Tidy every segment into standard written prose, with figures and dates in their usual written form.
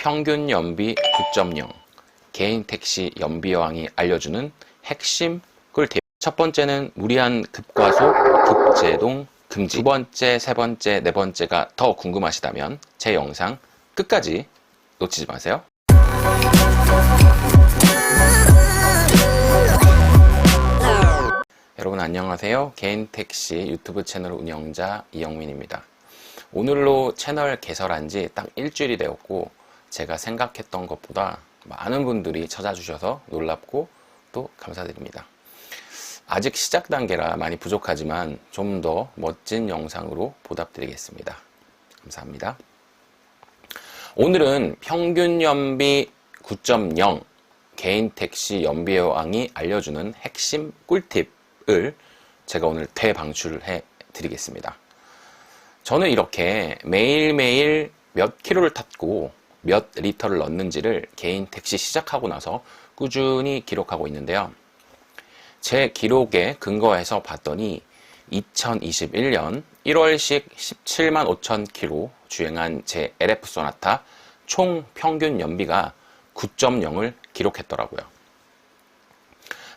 평균 연비 9.0 개인 택시 연비여왕이 알려주는 핵심 꿀팁. 첫 번째는 무리한 급과속, 급제동 금지. 두 번째, 세 번째, 네 번째가 더 궁금하시다면 제 영상 끝까지 놓치지 마세요. 여러분 안녕하세요. 개인 택시 유튜브 채널 운영자 이영민입니다. 오늘로 채널 개설한 지 딱 일주일이 되었고, 제가 생각했던 것보다 많은 분들이 찾아주셔서 놀랍고 또 감사드립니다. 아직 시작 단계라 많이 부족하지만 좀 더 멋진 영상으로 보답드리겠습니다. 감사합니다. 오늘은 평균 연비 9.0 개인 택시 연비여왕이 알려주는 핵심 꿀팁을 제가 오늘 대방출해 드리겠습니다. 저는 이렇게 매일매일 몇 킬로를 탔고 몇 리터를 넣는지를 개인 택시 시작하고 나서 꾸준히 기록하고 있는데요. 제 기록에 근거해서 봤더니 2021년 1월식 17만 5천 킬로 주행한 제 LF 소나타 총 평균 연비가 9.0을 기록했더라고요.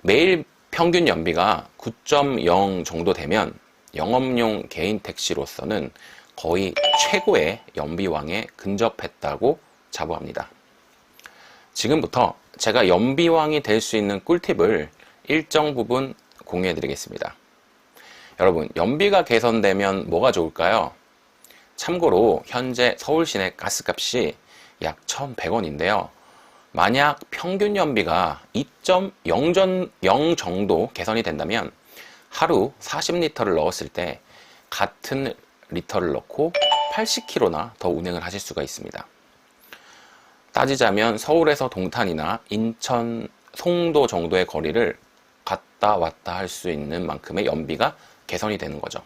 매일 평균 연비가 9.0 정도 되면 영업용 개인 택시로서는 거의 최고의 연비왕에 근접했다고 자부합니다. 지금부터 제가 연비왕이 될 수 있는 꿀팁을 일정 부분 공유해 드리겠습니다. 여러분, 연비가 개선되면 뭐가 좋을까요? 참고로 현재 서울 시내 가스값이 약 1,100원인데요. 만약 평균 연비가 2.0 정도 개선이 된다면 하루 40리터를 넣었을 때 같은 리터를 넣고 80km나 더 운행을 하실 수가 있습니다. 따지자면 서울에서 동탄이나 인천, 송도 정도의 거리를 갔다 왔다 할 수 있는 만큼의 연비가 개선이 되는 거죠.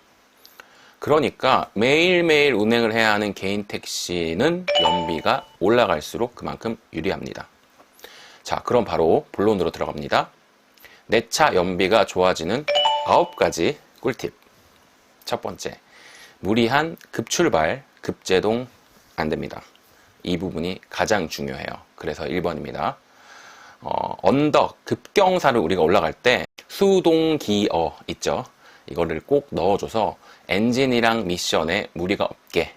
그러니까 매일매일 운행을 해야 하는 개인 택시는 연비가 올라갈수록 그만큼 유리합니다. 자, 그럼 바로 본론으로 들어갑니다. 내 차 연비가 좋아지는 9가지 꿀팁. 첫 번째, 무리한 급출발, 급제동 안 됩니다. 이 부분이 가장 중요해요. 그래서 1번입니다. 언덕, 급경사를 우리가 올라갈 때 수동 기어 있죠? 이거를 꼭 넣어줘서 엔진이랑 미션에 무리가 없게,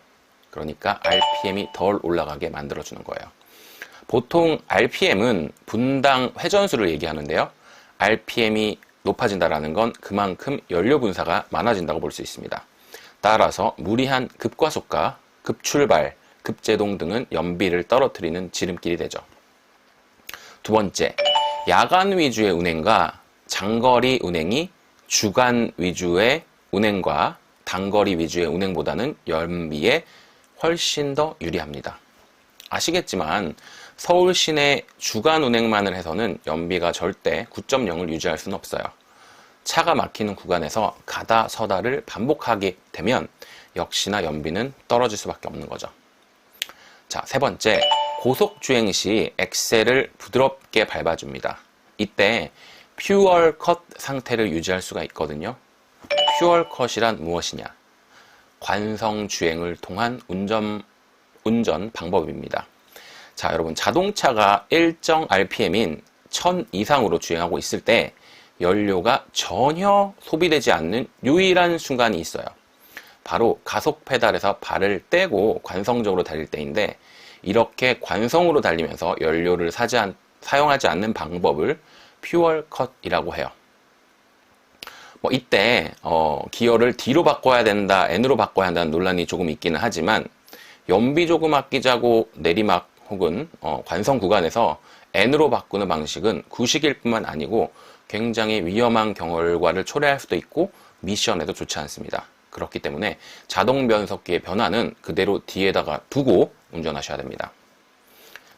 그러니까 RPM이 덜 올라가게 만들어주는 거예요. 보통 RPM은 분당 회전수를 얘기하는데요. RPM이 높아진다는 건 그만큼 연료 분사가 많아진다고 볼 수 있습니다. 따라서 무리한 급과속과 급출발, 급제동 등은 연비를 떨어뜨리는 지름길이 되죠. 두 번째, 야간 위주의 운행과 장거리 운행이 주간 위주의 운행과 단거리 위주의 운행보다는 연비에 훨씬 더 유리합니다. 아시겠지만 서울 시내 주간 운행만을 해서는 연비가 절대 9.0을 유지할 수는 없어요. 차가 막히는 구간에서 가다 서다를 반복하게 되면 역시나 연비는 떨어질 수밖에 없는 거죠. 자, 세 번째, 고속 주행 시 엑셀을 부드럽게 밟아줍니다. 이때 퓨얼 컷 상태를 유지할 수가 있거든요. 퓨얼 컷이란 무엇이냐? 관성 주행을 통한 운전 방법입니다. 자, 여러분, 자동차가 일정 RPM인 1000 이상으로 주행하고 있을 때 연료가 전혀 소비되지 않는 유일한 순간이 있어요. 바로 가속 페달에서 발을 떼고 관성적으로 달릴 때인데, 이렇게 관성으로 달리면서 연료를 사용하지 않는 방법을 퓨얼 컷이라고 해요. 이때 기어를 D로 바꿔야 된다, N으로 바꿔야 한다는 논란이 조금 있기는 하지만, 연비 조금 아끼자고 내리막 혹은 관성 구간에서 N으로 바꾸는 방식은 구식일 뿐만 아니고 굉장히 위험한 결과를 초래할 수도 있고 미션에도 좋지 않습니다. 그렇기 때문에 자동 변속기의 변화는 그대로 뒤에다가 두고 운전하셔야 됩니다.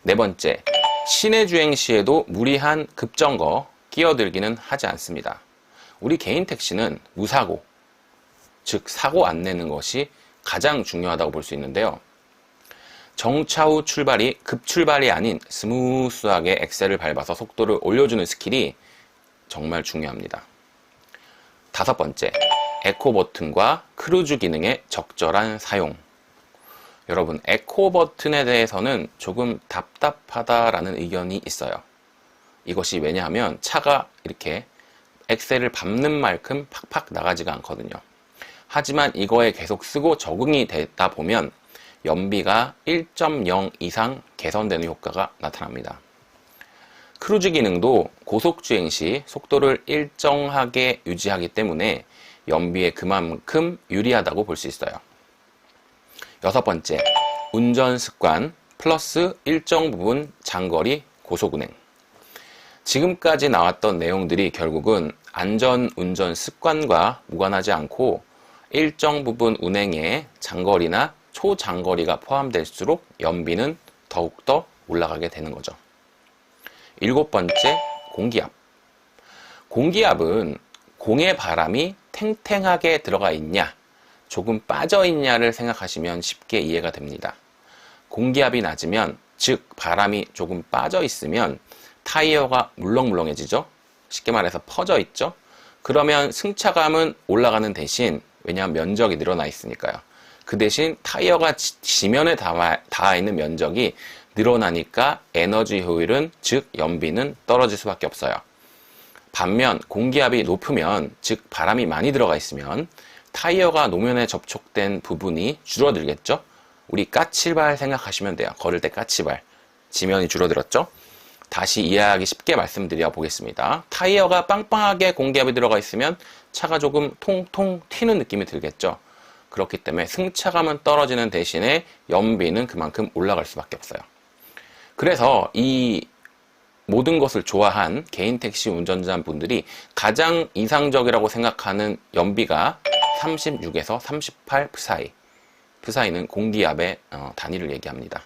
네 번째, 시내 주행 시에도 무리한 급정거, 끼어들기는 하지 않습니다. 우리 개인 택시는 무사고, 즉 사고 안 내는 것이 가장 중요하다고 볼 수 있는데요. 정차 후 출발이 급출발이 아닌 스무스하게 엑셀을 밟아서 속도를 올려주는 스킬이 정말 중요합니다. 다섯 번째, 에코 버튼과 크루즈 기능의 적절한 사용. 여러분, 에코 버튼에 대해서는 조금 답답하다라는 의견이 있어요. 이것이 왜냐하면 차가 이렇게 엑셀을 밟는 만큼 팍팍 나가지가 않거든요. 하지만 이거에 계속 쓰고 적응이 되다 보면 연비가 1.0 이상 개선되는 효과가 나타납니다. 크루즈 기능도 고속주행 시 속도를 일정하게 유지하기 때문에 연비에 그만큼 유리하다고 볼 수 있어요. 여섯 번째, 운전 습관 플러스 일정 부분 장거리 고속운행. 지금까지 나왔던 내용들이 결국은 안전 운전 습관과 무관하지 않고 일정 부분 운행에 장거리나 초장거리가 포함될수록 연비는 더욱더 올라가게 되는 거죠. 일곱 번째, 공기압. 공기압은 공의 바람이 탱탱하게 들어가 있냐, 조금 빠져 있냐를 생각하시면 쉽게 이해가 됩니다. 공기압이 낮으면, 즉 바람이 조금 빠져 있으면 타이어가 물렁물렁해지죠. 쉽게 말해서 퍼져 있죠. 그러면 승차감은 올라가는 대신, 왜냐하면 면적이 늘어나 있으니까요. 그 대신 타이어가 지면에 닿아 있는 면적이 늘어나니까 에너지 효율은, 즉 연비는 떨어질 수밖에 없어요. 반면 공기압이 높으면, 즉 바람이 많이 들어가 있으면 타이어가 노면에 접촉된 부분이 줄어들겠죠. 우리 까치발 생각하시면 돼요. 걸을 때 까치발. 지면이 줄어들었죠. 다시 이해하기 쉽게 말씀드려 보겠습니다. 타이어가 빵빵하게 공기압이 들어가 있으면 차가 조금 통통 튀는 느낌이 들겠죠. 그렇기 때문에 승차감은 떨어지는 대신에 연비는 그만큼 올라갈 수밖에 없어요. 그래서 이 모든 것을 좋아한 개인 택시 운전자분들이 가장 이상적이라고 생각하는 연비가 36에서 38 사이. 그 사이는 공기압의 단위를 얘기합니다.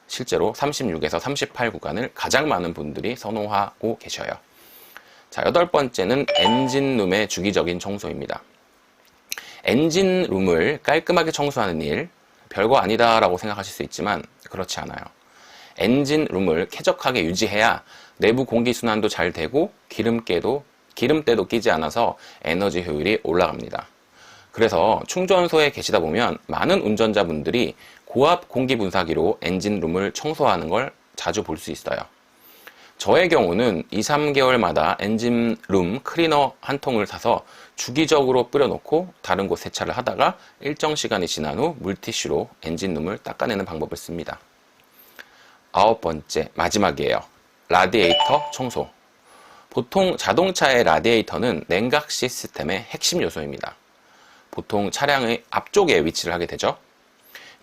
실제로 36에서 38 구간을 가장 많은 분들이 선호하고 계셔요. 자, 여덟 번째는 엔진룸의 주기적인 청소입니다. 엔진룸을 깔끔하게 청소하는 일, 별거 아니다라고 생각하실 수 있지만 그렇지 않아요. 엔진룸을 쾌적하게 유지해야 내부 공기순환도 잘 되고 기름때도 끼지 않아서 에너지 효율이 올라갑니다. 그래서 충전소에 계시다 보면 많은 운전자분들이 고압 공기 분사기로 엔진룸을 청소하는 걸 자주 볼 수 있어요. 저의 경우는 2, 3개월마다 엔진룸 클리너 한 통을 사서 주기적으로 뿌려놓고 다른 곳 세차를 하다가 일정 시간이 지난 후 물티슈로 엔진룸을 닦아내는 방법을 씁니다. 아홉 번째, 마지막이에요. 라디에이터 청소. 보통 자동차의 라디에이터는 냉각 시스템의 핵심 요소입니다. 보통 차량의 앞쪽에 위치를 하게 되죠.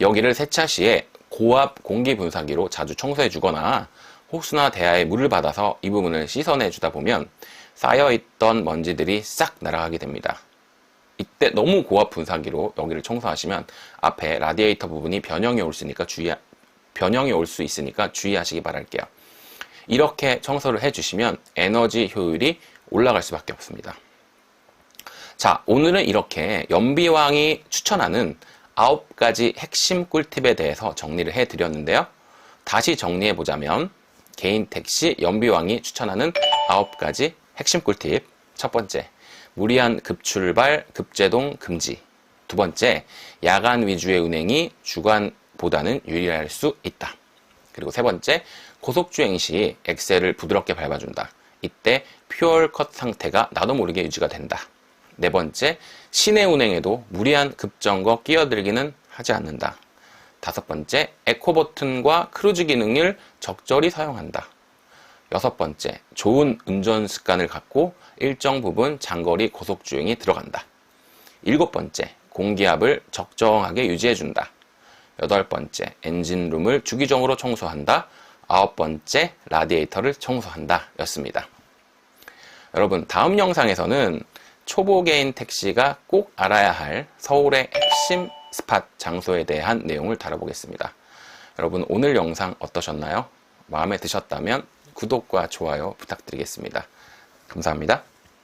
여기를 세차 시에 고압 공기 분사기로 자주 청소해 주거나 호스나 대야에 물을 받아서 이 부분을 씻어내 주다 보면 쌓여있던 먼지들이 싹 날아가게 됩니다. 이때 너무 고압 분사기로 여기를 청소하시면 앞에 라디에이터 부분이 변형이 올 수 있으니까 주의하시기 바랄게요. 이렇게 청소를 해주시면 에너지 효율이 올라갈 수밖에 없습니다. 자, 오늘은 이렇게 연비왕이 추천하는 9가지 핵심 꿀팁에 대해서 정리를 해드렸는데요. 다시 정리해보자면 개인 택시 연비왕이 추천하는 9가지 핵심 꿀팁. 첫 번째, 무리한 급출발, 급제동 금지. 두 번째, 야간 위주의 운행이 주간보다는 유리할 수 있다. 그리고 세 번째, 고속주행 시 엑셀을 부드럽게 밟아준다. 이때 퓨얼 컷 상태가 나도 모르게 유지가 된다. 네 번째, 시내 운행에도 무리한 급정거 끼어들기는 하지 않는다. 다섯 번째, 에코 버튼과 크루즈 기능을 적절히 사용한다. 여섯 번째, 좋은 운전 습관을 갖고 일정 부분 장거리 고속주행이 들어간다. 일곱 번째, 공기압을 적정하게 유지해준다. 여덟 번째, 엔진룸을 주기적으로 청소한다. 아홉 번째, 라디에이터를 청소한다 였습니다. 여러분, 다음 영상에서는 초보 개인 택시가 꼭 알아야 할 서울의 핵심 스팟 장소에 대한 내용을 다뤄보겠습니다. 여러분, 오늘 영상 어떠셨나요? 마음에 드셨다면 구독과 좋아요 부탁드리겠습니다. 감사합니다.